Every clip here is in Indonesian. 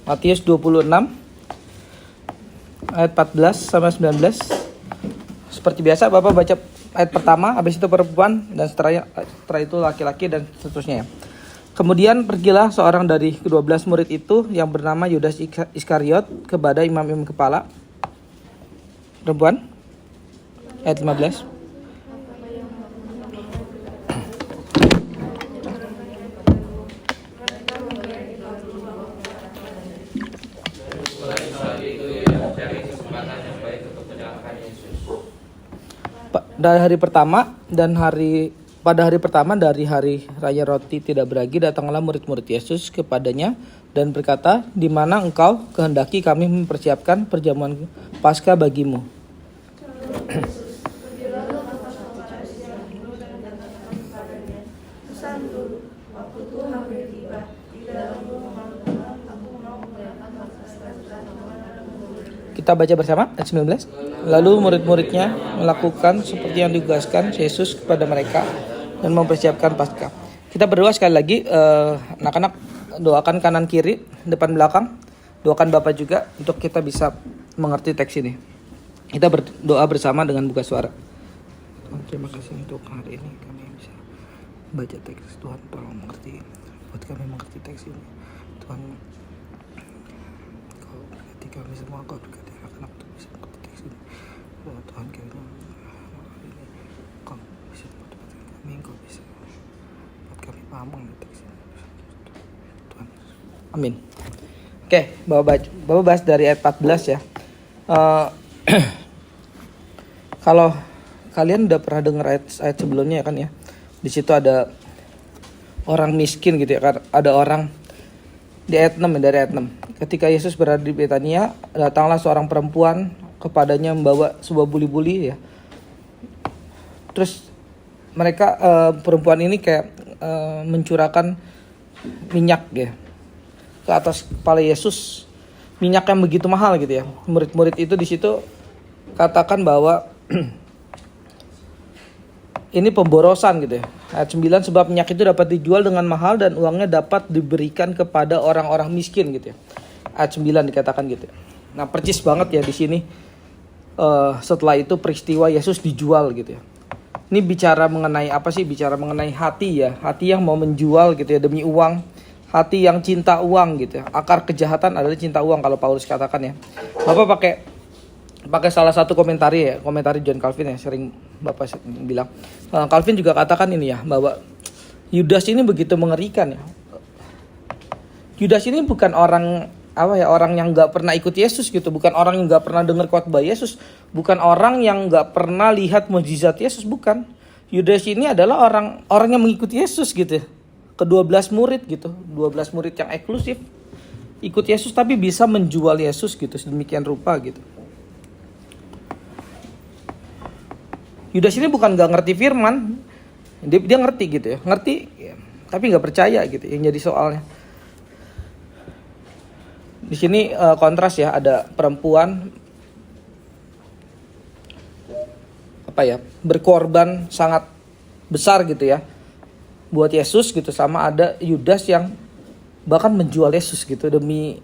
Matius 26 ayat 14 sampai 19. Seperti biasa Bapak baca ayat pertama, habis itu perempuan, dan setelah itu laki-laki dan seterusnya. Kemudian pergilah seorang dari ke-12 murid itu yang bernama Yudas Iskariot kepada imam-imam kepala. Perempuan, ayat 15. Pada hari pertama dari hari raya roti tidak beragi, datanglah murid-murid Yesus kepadanya dan berkata, "Di mana engkau kehendaki kami mempersiapkan perjamuan Paskah bagimu?" Kita baca bersama ayat 19. Lalu murid-muridnya melakukan seperti yang ditugaskan Yesus kepada mereka dan mempersiapkan Paskah. Kita berdoa sekali lagi, anak-anak doakan kanan kiri, depan belakang, doakan Bapak juga untuk kita bisa mengerti teks ini. Kita berdoa bersama dengan buka suara. Tuhan, terima kasih untuk hari ini kami bisa baca teks. Tuhan, tolong mengerti, buat kami mengerti teks ini. Tuhan, Kau berkati kami semua, Kau berkati anak-anak untuk bisa mengerti teks ini. Tuhan, kiranya hari ini Kau bisa mempertemukan kami, Kau bisa buat kami paham mengenai teks ini. Tuhan, amin. Oke, Bapak bahas dari ayat 14 ya. Kalau kalian udah pernah dengar ayat sebelumnya kan ya, di situ ada orang miskin gitu ya, kan ada orang di ayat 6 ya, dari ayat 6. Ketika Yesus berada di Betania, datanglah seorang perempuan kepadanya membawa sebuah buli-buli ya. Terus mereka perempuan ini kayak mencurahkan minyak ya ke atas kepala Yesus. Minyak yang begitu mahal gitu ya. Murid-murid itu di situ katakan bahwa ini pemborosan gitu ya. Ayat 9, sebab minyak itu dapat dijual dengan mahal dan uangnya dapat diberikan kepada orang-orang miskin gitu ya. Ayat 9 dikatakan gitu. Nah, percis banget ya di sini. Setelah itu peristiwa Yesus dijual gitu ya. Ini bicara mengenai apa sih? Bicara mengenai hati ya. Hati yang mau menjual gitu ya demi uang. Hati yang cinta uang gitu ya. Akar kejahatan adalah cinta uang kalau Paulus katakan ya. Bapak pakai salah satu komentari John Calvin ya, sering Bapak bilang. Calvin juga katakan ini ya, bahwa Yudas ini begitu mengerikan ya. Yudas ini bukan orang yang nggak pernah ikut Yesus gitu, bukan orang yang nggak pernah dengar khotbah Yesus, bukan orang yang nggak pernah lihat mukjizat Yesus, bukan. Yudas ini adalah orang yang mengikuti Yesus gitu. Ke-12 murid gitu, 12 murid yang eksklusif ikut Yesus tapi bisa menjual Yesus gitu sedemikian rupa gitu. Yudas ini bukan nggak ngerti firman, dia ngerti gitu ya, tapi nggak percaya gitu yang jadi soalnya. Di sini kontras ya, ada perempuan berkorban sangat besar gitu ya buat Yesus gitu, sama ada Yudas yang bahkan menjual Yesus gitu demi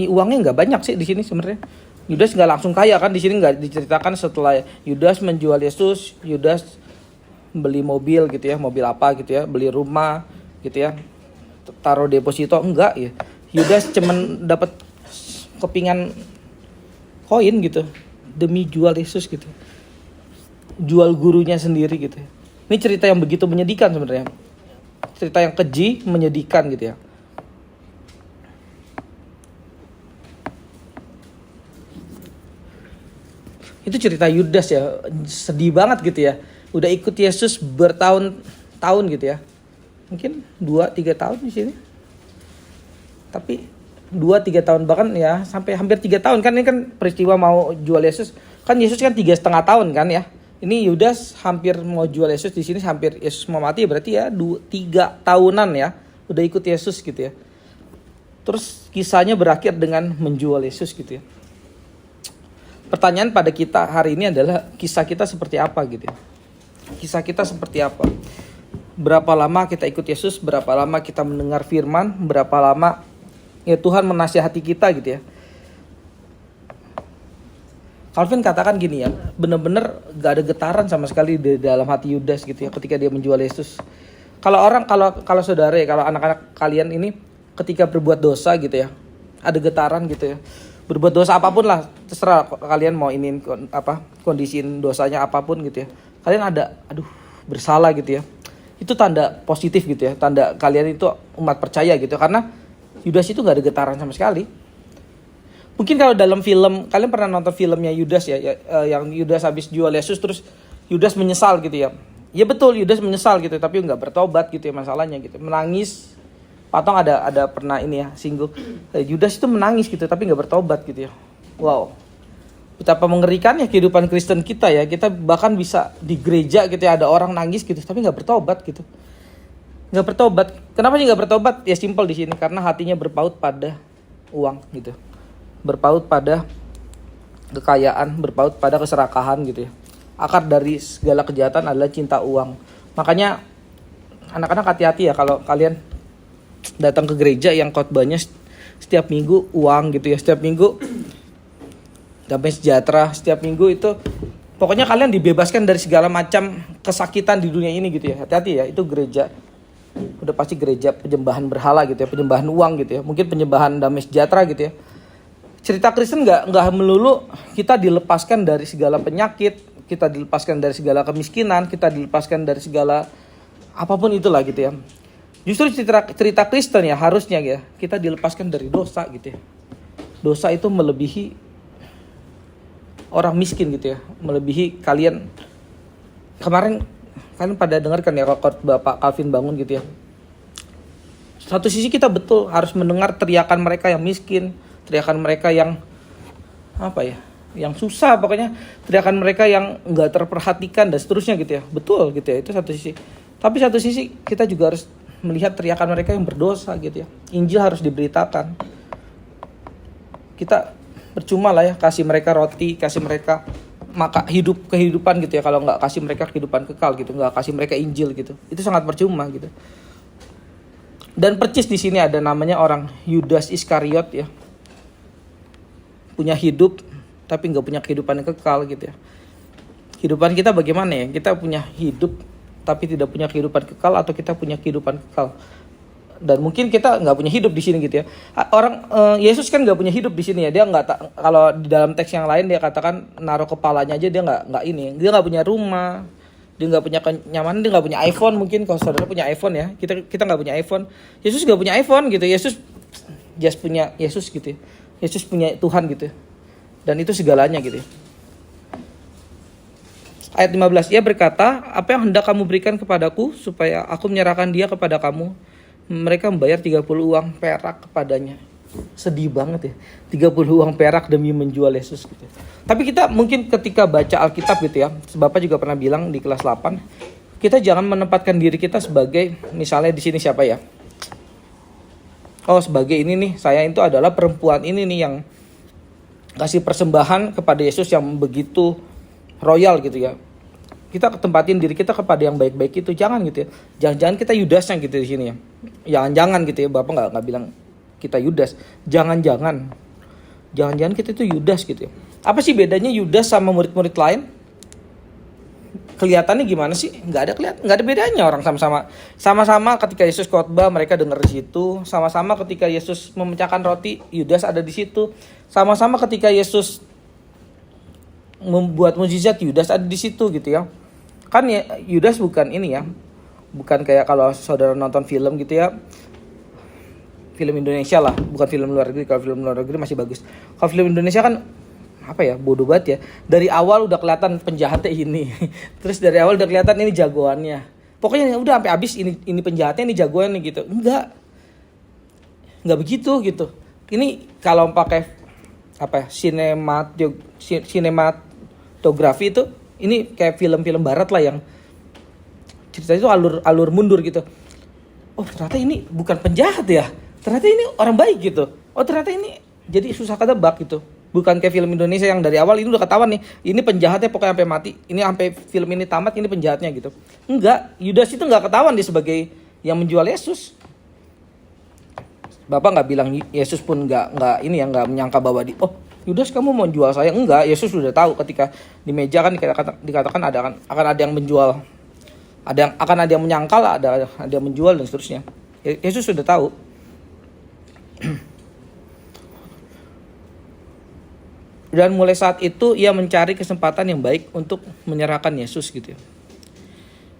uangnya nggak banyak sih di sini sebenarnya. Yudas nggak langsung kaya kan, di sini nggak diceritakan setelah Yudas menjual Yesus, Yudas beli mobil gitu ya, mobil apa gitu ya, beli rumah gitu ya, taruh deposito, enggak ya. Yudas cuman dapat kepingan koin gitu demi jual Yesus gitu, jual gurunya sendiri gitu ya. Ini cerita yang begitu menyedihkan sebenarnya, cerita yang keji, menyedihkan gitu ya. Itu cerita Yudas ya, sedih banget gitu ya. Udah ikut Yesus bertahun-tahun gitu ya. Mungkin 2-3 tahun di sini. Tapi 2-3 tahun, bahkan ya sampai hampir 3 tahun kan, ini kan peristiwa mau jual Yesus. Kan Yesus kan 3,5 tahun kan ya. Ini Yudas hampir mau jual Yesus, di sini hampir Yesus mau mati, berarti ya 2-3 tahunan ya udah ikut Yesus gitu ya. Terus kisahnya berakhir dengan menjual Yesus gitu ya. Pertanyaan pada kita hari ini adalah, kisah kita seperti apa gitu ya. Kisah kita seperti apa? Berapa lama kita ikut Yesus? Berapa lama kita mendengar firman? Berapa lama ya Tuhan menasihati kita gitu ya. Calvin katakan gini ya, bener-bener gak ada getaran sama sekali di dalam hati Yudas gitu ya ketika dia menjual Yesus. Kalau saudara ya, kalau anak-anak kalian ini ketika berbuat dosa gitu ya, ada getaran gitu ya. Berbuat dosa apapun lah, terserah kalian mau ini kondisiin dosanya apapun gitu ya. Kalian ada bersalah gitu ya. Itu tanda positif gitu ya, tanda kalian itu umat percaya gitu. Karena Yudas itu gak ada getaran sama sekali. Mungkin kalau dalam film, kalian pernah nonton filmnya Yudas ya, yang Yudas habis jual Yesus terus Yudas menyesal gitu ya. Ya betul, Yudas menyesal gitu, tapi nggak bertobat gitu ya masalahnya gitu. Menangis, Patong ada pernah ini ya singgung. Yudas itu menangis gitu, tapi nggak bertobat gitu ya. Wow, betapa mengerikan ya kehidupan Kristen kita ya. Kita bahkan bisa di gereja gitu ya, ada orang nangis gitu, tapi nggak bertobat gitu. Nggak bertobat. Kenapa sih nggak bertobat? Ya simpel di sini, karena hatinya berpaut pada uang gitu. Berpaut pada kekayaan, berpaut pada keserakahan gitu ya. Akar dari segala kejahatan adalah cinta uang. Makanya anak-anak hati-hati ya kalau kalian datang ke gereja yang khotbahnya setiap minggu uang gitu ya. Setiap minggu damai sejahtera, setiap minggu itu pokoknya kalian dibebaskan dari segala macam kesakitan di dunia ini gitu ya. Hati-hati ya, itu gereja udah pasti gereja penyembahan berhala gitu ya, penyembahan uang gitu ya. Mungkin penyembahan damai sejahtera gitu ya. Cerita Kristen nggak melulu kita dilepaskan dari segala penyakit, kita dilepaskan dari segala kemiskinan, kita dilepaskan dari segala apapun itulah gitu ya. Justru cerita Kristen ya harusnya ya kita dilepaskan dari dosa gitu ya. Dosa itu melebihi orang miskin gitu ya, melebihi kalian. Kemarin kalian pada dengarkan ya Bapak Calvin Bangun gitu ya. Satu sisi kita betul harus mendengar teriakan mereka yang miskin, teriakan mereka yang yang susah, pokoknya teriakan mereka yang nggak terperhatikan dan seterusnya gitu ya. Betul gitu ya, itu satu sisi. Tapi satu sisi kita juga harus melihat teriakan mereka yang berdosa gitu ya. Injil harus diberitakan. Kita percuma lah ya kasih mereka roti, kasih mereka kehidupan gitu ya, kalau nggak kasih mereka kehidupan kekal gitu, nggak kasih mereka Injil gitu. Itu sangat percuma gitu. Dan percis di sini ada namanya orang Yudas Iskariot ya. Punya hidup tapi nggak punya kehidupan yang kekal gitu ya. Kehidupan kita bagaimana ya? Kita punya hidup tapi tidak punya kehidupan kekal, atau kita punya kehidupan kekal dan mungkin kita nggak punya hidup di sini gitu ya. Yesus kan nggak punya hidup di sini ya. Dia nggak, kalau di dalam teks yang lain dia katakan naruh kepalanya aja, dia nggak punya rumah, dia nggak punya kenyamanan, dia nggak punya iPhone. Mungkin kalau saudara punya iPhone ya, kita nggak punya iPhone. Yesus nggak punya iPhone gitu. Yesus punya Yesus gitu ya. Yesus punya Tuhan gitu. Dan itu segalanya gitu. Ayat 15, ia berkata, apa yang hendak kamu berikan kepadaku supaya aku menyerahkan dia kepada kamu? Mereka membayar 30 uang perak kepadanya. Sedih banget ya, 30 uang perak demi menjual Yesus gitu. Tapi kita mungkin ketika baca Alkitab gitu ya, Bapak juga pernah bilang di kelas 8, kita jangan menempatkan diri kita sebagai, misalnya di sini siapa ya? Oh, sebagai ini nih, saya itu adalah perempuan ini nih yang kasih persembahan kepada Yesus yang begitu royal gitu ya. Kita tempatin diri kita kepada yang baik-baik itu, jangan gitu ya. Jangan-jangan kita Yudasnya gitu di sini ya. Jangan-jangan gitu ya, Bapak nggak bilang kita Yudas. Jangan-jangan kita itu Yudas gitu ya. Apa sih bedanya Yudas sama murid-murid lain? Kelihatannya gimana sih? Nggak ada bedanya. Orang sama-sama ketika Yesus khotbah mereka dengar di situ. Sama-sama ketika Yesus memecahkan roti, Yudas ada di situ. Sama-sama ketika Yesus membuat mukjizat, Yudas ada di situ gitu ya. Kan ya, Yudas bukan ini ya. Bukan kayak kalau saudara nonton film gitu ya. Film Indonesia lah, bukan film luar negeri. Kalau film luar negeri masih bagus. Kalau film Indonesia kan bodoh banget ya. Dari awal udah kelihatan penjahatnya ini. Terus dari awal udah kelihatan ini jagoannya. Pokoknya udah sampai habis ini penjahatnya, ini jagoannya gitu. Enggak begitu gitu. Ini kalau pakai sinematografi itu, ini kayak film-film barat lah yang ceritanya itu alur mundur gitu. Oh, ternyata ini bukan penjahat ya. Ternyata ini orang baik gitu. Oh, ternyata ini jadi susah ketebak gitu. Bukan kayak film Indonesia yang dari awal ini udah ketahuan nih, ini penjahatnya pokoknya sampai mati. Ini sampai film ini tamat, ini penjahatnya gitu. Enggak, Yudas itu enggak ketahuan dia sebagai yang menjual Yesus. Bapak nggak bilang, Yesus pun nggak ini ya, nggak menyangka bahwa oh Yudas kamu mau jual saya. Enggak, Yesus sudah tahu ketika di meja kan dikatakan akan ada yang menjual, akan ada yang menyangkal, ada yang menjual dan seterusnya. Yesus sudah tahu. Dan mulai saat itu ia mencari kesempatan yang baik untuk menyerahkan Yesus gitu ya.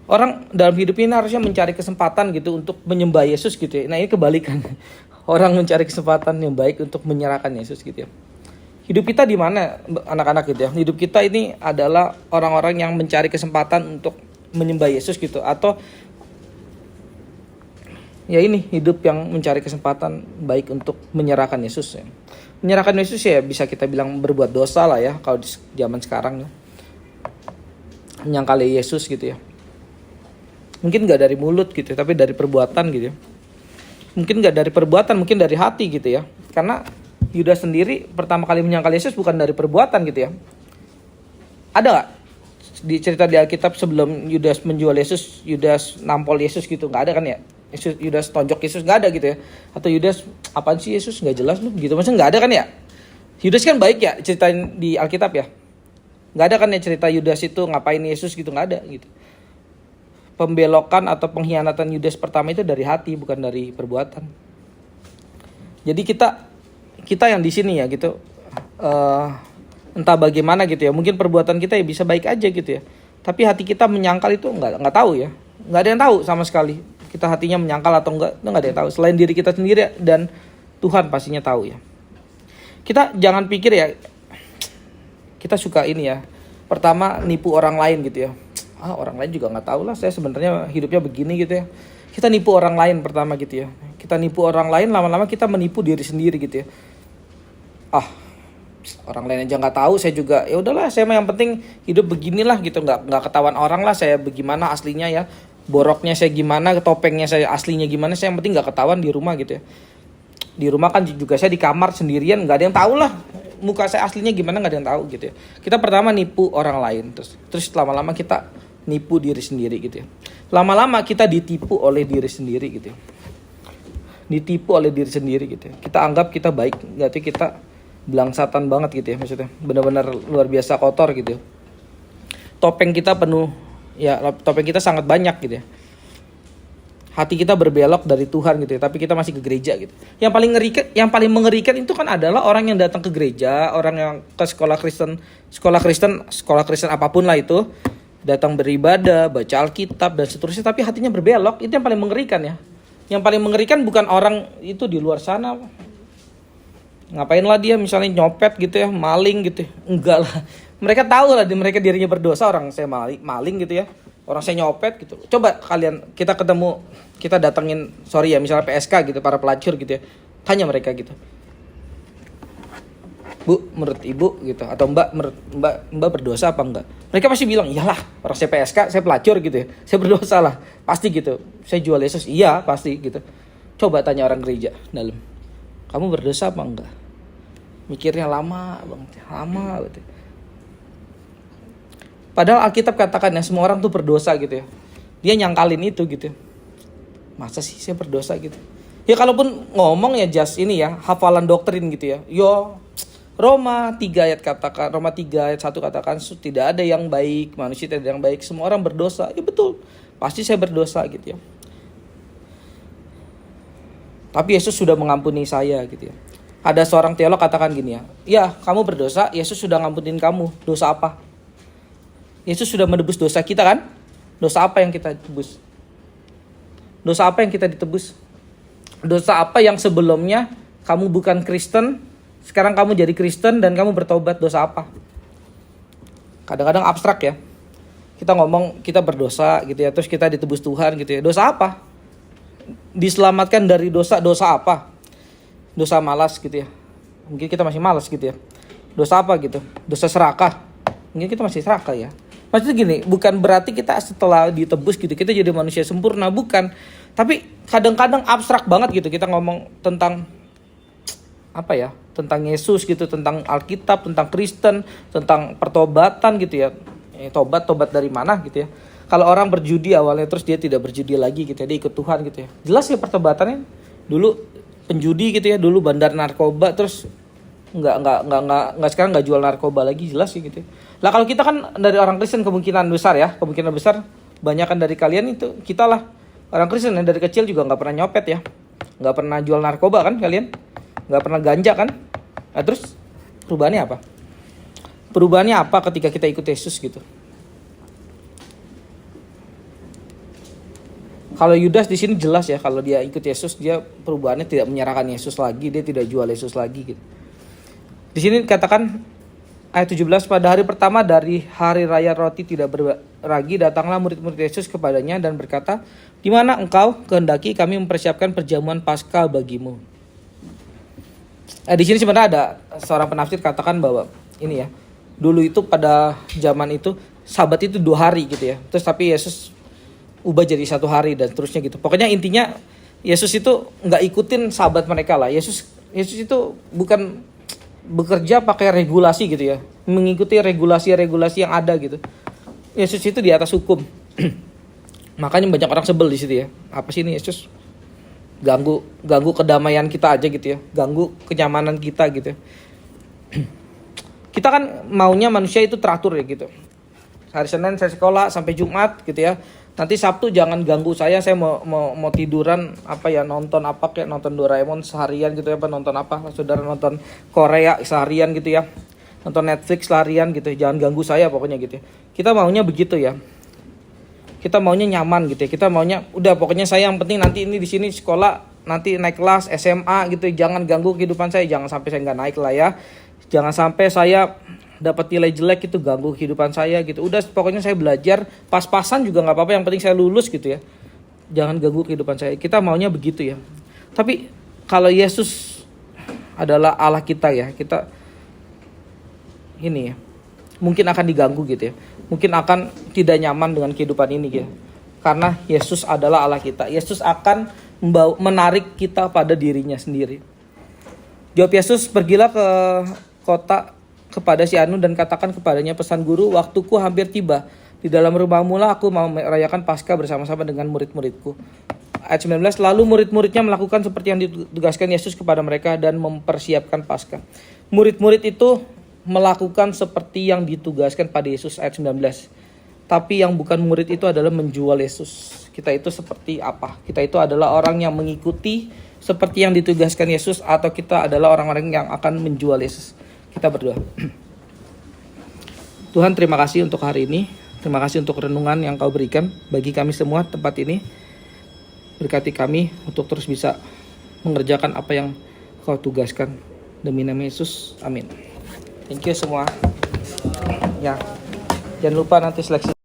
Orang dalam hidup ini harusnya mencari kesempatan gitu untuk menyembah Yesus gitu ya. Nah ini kebalikan. Orang mencari kesempatan yang baik untuk menyerahkan Yesus gitu ya. Hidup kita di mana anak-anak gitu ya. Hidup kita ini adalah orang-orang yang mencari kesempatan untuk menyembah Yesus gitu. Atau ya ini hidup yang mencari kesempatan baik untuk menyerahkan Yesus ya. Menyerahkan Yesus ya bisa kita bilang berbuat dosa lah ya. Kalau di zaman sekarang ya. Menyangkali Yesus gitu ya. Mungkin gak dari mulut gitu tapi dari perbuatan gitu ya. Mungkin gak dari perbuatan, mungkin dari hati gitu ya. Karena Yudas sendiri pertama kali menyangkal Yesus bukan dari perbuatan gitu ya. Ada gak di cerita di Alkitab sebelum Yudas menjual Yesus, Yudas nampol Yesus gitu? Gak ada kan ya? Yudas tonjok Yesus gak ada gitu ya. Atau Yudas apaan sih Yesus gak jelas lu gitu. Maksudnya gak ada kan ya? Yudas kan baik ya ceritain di Alkitab ya. Gak ada kan ya cerita Yudas itu ngapain Yesus gitu, gak ada gitu. Pembelokan atau pengkhianatan Yudas pertama itu dari hati bukan dari perbuatan. Jadi kita yang di sini ya gitu, entah bagaimana gitu ya. Mungkin perbuatan kita ya bisa baik aja gitu ya. Tapi hati kita menyangkal itu nggak tahu ya. Nggak ada yang tahu sama sekali. Kita hatinya menyangkal atau enggak, itu nggak ada yang tahu. Selain diri kita sendiri dan Tuhan pastinya tahu ya. Kita jangan pikir ya. Kita suka ini ya. Pertama nipu orang lain gitu ya. Orang lain juga nggak tahu lah saya sebenarnya hidupnya begini gitu ya. Kita nipu orang lain pertama gitu ya. Kita nipu orang lain, lama-lama kita menipu diri sendiri gitu ya. Orang lain aja nggak tahu, saya juga ya udahlah, saya mah yang penting hidup beginilah gitu, nggak ketahuan orang lah saya bagaimana aslinya ya. Boroknya saya gimana, topengnya saya aslinya gimana, saya yang penting nggak ketahuan di rumah gitu ya. Di rumah kan juga saya di kamar sendirian, nggak ada yang tahu lah muka saya aslinya gimana, nggak ada yang tahu gitu ya. Kita pertama nipu orang lain, terus lama-lama kita nipu diri sendiri gitu ya. Lama-lama kita ditipu oleh diri sendiri gitu ya. Ditipu oleh diri sendiri gitu ya. Kita anggap kita baik, berarti kita belangsatan banget gitu ya, maksudnya benar-benar luar biasa kotor gitu ya. Topeng kita penuh ya, topeng kita sangat banyak gitu ya. Hati kita berbelok dari Tuhan gitu ya, tapi kita masih ke gereja gitu. Yang paling mengerikan itu kan adalah orang yang datang ke gereja, orang yang ke sekolah Kristen apapun lah itu, datang beribadah, baca Alkitab dan seterusnya, tapi hatinya berbelok. Itu yang paling mengerikan ya. Yang paling mengerikan bukan orang itu di luar sana. Ngapain lah dia misalnya nyopet gitu ya, maling gitu ya. Enggak lah. Mereka tahu lah mereka dirinya berdosa, orang saya maling gitu ya. Orang saya nyopet gitu. Coba kita ketemu, kita datengin, sorry ya misalnya PSK gitu, para pelacur gitu ya. Tanya mereka gitu. Bu, menurut ibu gitu, atau mbak berdosa apa enggak? Mereka pasti bilang, iyalah, orang saya PSK, saya pelacur gitu ya, saya berdosa lah, pasti gitu. Saya jual Yesus, iya pasti gitu. Coba tanya orang gereja dalam, kamu berdosa apa enggak? Mikirnya lama banget. Padahal Alkitab katakan ya semua orang tuh berdosa gitu ya. Dia nyangkalin itu gitu. Masa sih saya berdosa gitu? Ya kalaupun ngomong ya just ini ya, hafalan doktrin gitu ya. Roma 3 ayat 1 katakan tidak ada yang baik, manusia tidak ada yang baik, semua orang berdosa. Ya betul, pasti saya berdosa gitu ya. Tapi Yesus sudah mengampuni saya gitu ya. Ada seorang teolog katakan gini ya, ya kamu berdosa, Yesus sudah ngampunin kamu. Dosa apa? Yesus sudah menebus dosa kita kan? Dosa apa yang kita tebus? Dosa apa yang kita ditebus? Dosa apa yang sebelumnya kamu bukan Kristen, sekarang kamu jadi Kristen dan kamu bertobat, dosa apa? Kadang-kadang abstrak ya. Kita ngomong kita berdosa gitu ya, terus kita ditebus Tuhan gitu ya. Dosa apa? Diselamatkan dari dosa apa? Dosa malas gitu ya. Mungkin kita masih malas gitu ya. Dosa apa gitu? Dosa serakah. Mungkin kita masih serakah ya. Maksudnya gini, bukan berarti kita setelah ditebus gitu kita jadi manusia sempurna, bukan. Tapi kadang-kadang abstrak banget gitu kita ngomong tentang apa ya? Tentang Yesus gitu, tentang Alkitab, tentang Kristen, tentang pertobatan gitu ya. Tobat dari mana gitu ya. Kalau orang berjudi awalnya terus dia tidak berjudi lagi gitu ya, dia ikut Tuhan gitu ya. Jelas ya pertobatannya dulu penjudi gitu ya, dulu bandar narkoba, terus nggak sekarang nggak jual narkoba lagi, jelas sih gitu. Lah kalau kita kan dari orang Kristen kemungkinan besar banyak kan dari kalian itu kita lah orang Kristen yang dari kecil juga nggak pernah nyopet ya, nggak pernah jual narkoba kan kalian, nggak pernah ganja kan. Nah, terus perubahannya apa? Perubahannya apa ketika kita ikut Yesus gitu? Kalau Yudas di sini jelas ya, kalau dia ikut Yesus, dia perubahannya tidak menyerahkan Yesus lagi, dia tidak jual Yesus lagi gitu. Di sini dikatakan ayat 17, pada hari pertama dari hari raya roti tidak berbagi, datanglah murid-murid Yesus kepadanya dan berkata, "Di mana engkau? Kehendaki kami mempersiapkan perjamuan Paskah bagimu." Di sini sebenarnya ada seorang penafsir katakan bahwa ini ya, dulu itu pada zaman itu Sabat itu 2 hari gitu ya. Terus tapi Yesus ubah jadi 1 hari dan seterusnya gitu. Pokoknya intinya Yesus itu nggak ikutin Sabat mereka lah. Yesus itu bukan bekerja pakai regulasi gitu ya, mengikuti regulasi yang ada gitu. Yesus itu di atas hukum. Makanya banyak orang sebel di situ ya. Apa sih ini Yesus? Ganggu kedamaian kita aja gitu ya, ganggu kenyamanan kita gitu. Kita kan maunya manusia itu teratur ya gitu. Hari Senin saya sekolah sampai Jumat gitu ya. Nanti Sabtu jangan ganggu saya mau tiduran apa ya, nonton apa kayak nonton Doraemon seharian gitu ya, apa nonton apa, saudara nonton Korea seharian gitu ya, nonton Netflix seharian gitu, jangan ganggu saya pokoknya gitu ya. Kita maunya begitu ya, kita maunya nyaman gitu ya, kita maunya udah pokoknya saya yang penting nanti ini di sini sekolah, nanti naik kelas SMA gitu, jangan ganggu kehidupan saya, jangan sampai saya nggak naik lah ya, jangan sampai saya dapat nilai jelek itu ganggu kehidupan saya gitu. Udah pokoknya saya belajar pas-pasan juga nggak apa-apa, yang penting saya lulus gitu ya, jangan ganggu kehidupan saya. Kita maunya begitu ya. Tapi kalau Yesus adalah Allah kita ya, kita ini ya mungkin akan diganggu gitu ya, mungkin akan tidak nyaman dengan kehidupan ini gitu. Karena Yesus adalah Allah kita, Yesus akan menarik kita pada dirinya sendiri. Jawab Yesus, "Pergilah ke kota kepada si Anu dan katakan kepadanya, pesan guru, waktuku hampir tiba. Di dalam rumahmu lah aku mau merayakan Paskah bersama-sama dengan murid-muridku." Ayat 19, lalu murid-muridnya melakukan seperti yang ditugaskan Yesus kepada mereka dan mempersiapkan Paskah. Murid-murid itu melakukan seperti yang ditugaskan pada Yesus, ayat 19. Tapi yang bukan murid itu adalah menjual Yesus. Kita itu seperti apa? Kita itu adalah orang yang mengikuti seperti yang ditugaskan Yesus, atau kita adalah orang-orang yang akan menjual Yesus? Kita berdoa. Tuhan, terima kasih untuk hari ini. Terima kasih untuk renungan yang Kau berikan bagi kami semua tempat ini. Berkati kami untuk terus bisa mengerjakan apa yang Kau tugaskan. Demi nama Yesus, amin. Thank you semua. Ya, jangan lupa nanti seleksi.